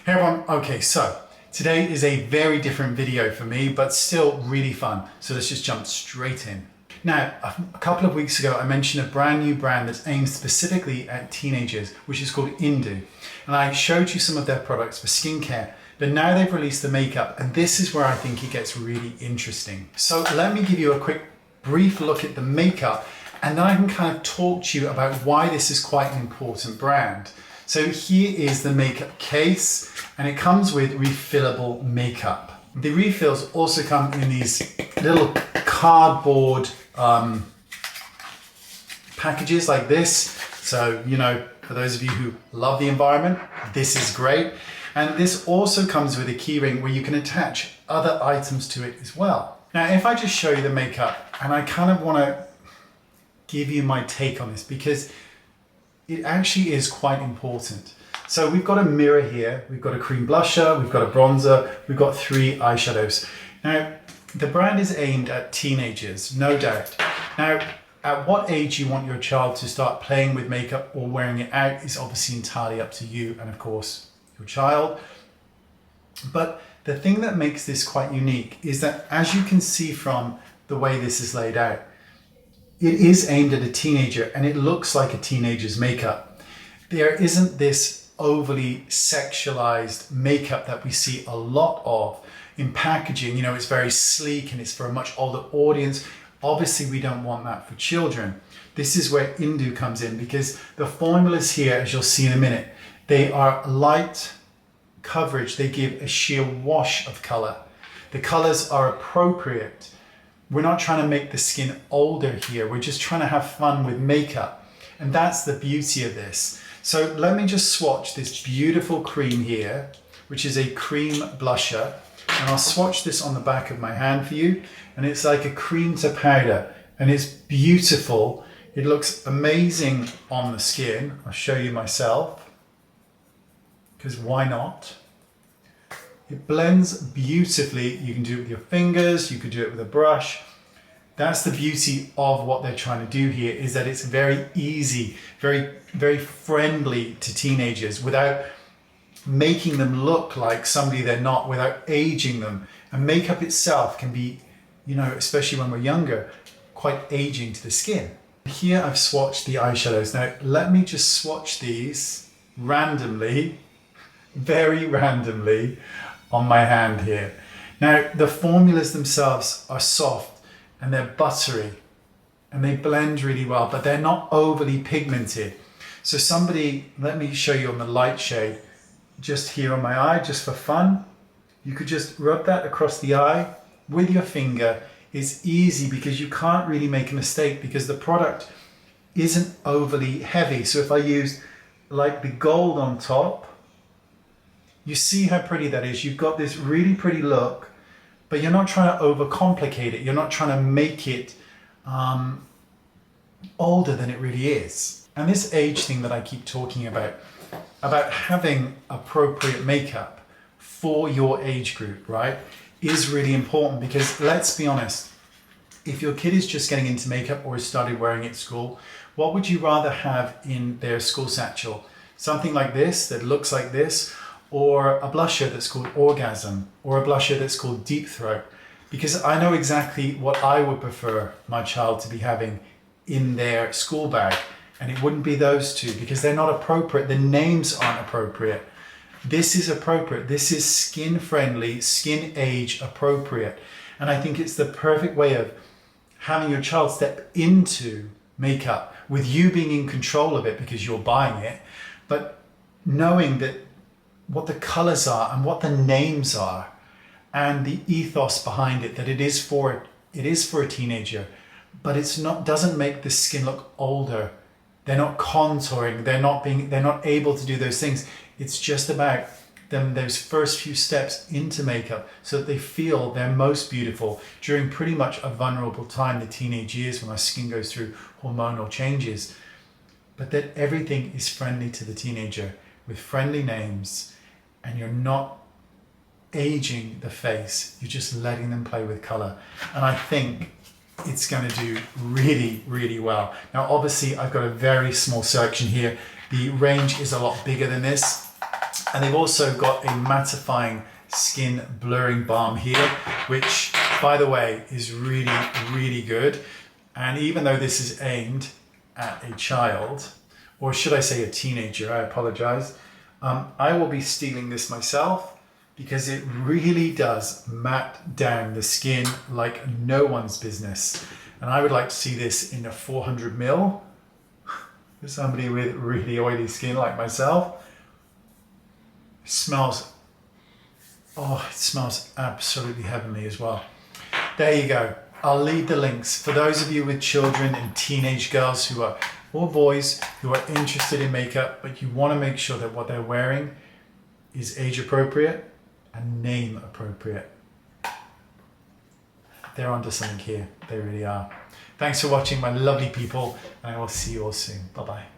Hey everyone, okay, so today is a very different video for me, but still really fun. So let's just jump straight in. Now, a couple of weeks ago, I mentioned a brand new brand that's aimed specifically at teenagers, which is called Indu. And I showed you some of their products for skincare, but now they've released the makeup, and this is where I think it gets really interesting. So let me give you a quick, brief look at the makeup, and then I can kind of talk to you about why this is quite an important brand. So here is the makeup case, and it comes with refillable makeup. The refills also come in these little cardboard packages like this. So, you know, for those of you who love the environment, this is great. And this also comes with a key ring where you can attach other items to it as well. Now, if I just show you the makeup, and I kind of want to give you my take on this because it actually is quite important. So we've got a mirror here, we've got a cream blusher, we've got a bronzer, we've got 3 eyeshadows. Now, the brand is aimed at teenagers, no doubt. Now, at what age you want your child to start playing with makeup or wearing it out is obviously entirely up to you and of course your child. But the thing that makes this quite unique is that, as you can see from the way this is laid out, it is aimed at a teenager and it looks like a teenager's makeup. There isn't this overly sexualized makeup that we see a lot of in packaging. You know, it's very sleek and it's for a much older audience. Obviously, we don't want that for children. This is where Indu comes in because the formulas here, as you'll see in a minute, they are light coverage. They give a sheer wash of color. The colors are appropriate. We're not trying to make the skin older here. We're just trying to have fun with makeup. And that's the beauty of this. So let me just swatch this beautiful cream here, which is a cream blusher. And I'll swatch this on the back of my hand for you. And it's like a cream to powder. And it's beautiful. It looks amazing on the skin. I'll show you myself, because why not? It blends beautifully. You can do it with your fingers, you could do it with a brush. That's the beauty of what they're trying to do here, is that it's very easy, very friendly to teenagers without making them look like somebody they're not, without aging them. And makeup itself can be, you know, especially when we're younger, quite aging to the skin. Here I've swatched the eyeshadows. Now let me just swatch these randomly, very randomly, on my hand here. Now, the formulas themselves are soft and they're buttery and they blend really well, but they're not overly pigmented. So let me show you on the light shade, just here on my eye, just for fun. You could just rub that across the eye with your finger. It's easy because you can't really make a mistake because the product isn't overly heavy. So if I use like the gold on top, you see how pretty that is. You've got this really pretty look, but you're not trying to overcomplicate it. You're not trying to make it older than it really is. And this age thing that I keep talking about having appropriate makeup for your age group, right, is really important because let's be honest, if your kid is just getting into makeup or has started wearing it at school, what would you rather have in their school satchel? Something like this that looks like this, or a blusher that's called Orgasm, or a blusher that's called Deep Throat, because I know exactly what I would prefer my child to be having in their school bag, and it wouldn't be those two because they're not appropriate. The names aren't appropriate. This is appropriate. This is skin friendly, skin age appropriate, and I think it's the perfect way of having your child step into makeup with you being in control of it because you're buying it, but knowing that what the colors are and what the names are and the ethos behind it, that it is for a teenager, but doesn't make the skin look older. They're not contouring, they're not able to do those things. It's just about them, those first few steps into makeup, so that they feel they're most beautiful during pretty much a vulnerable time, the teenage years, when our skin goes through hormonal changes. But that everything is friendly to the teenager with friendly names, and you're not aging the face, you're just letting them play with color. And I think it's going to do really, really well. Now, obviously, I've got a very small selection here. The range is a lot bigger than this. And they've also got a mattifying skin blurring balm here, which, by the way, is really, really good. And even though this is aimed at a child, or should I say a teenager, I apologize, I will be stealing this myself because it really does matte down the skin like no one's business. And I would like to see this in a 400 ml for somebody with really oily skin like myself. It smells absolutely heavenly as well. There you go. I'll leave the links for those of you with children and teenage girls who are, or boys who are interested in makeup, but you want to make sure that what they're wearing is age appropriate and name appropriate. They're onto something here. They really are. Thanks for watching, my lovely people, and I will see you all soon. Bye-bye.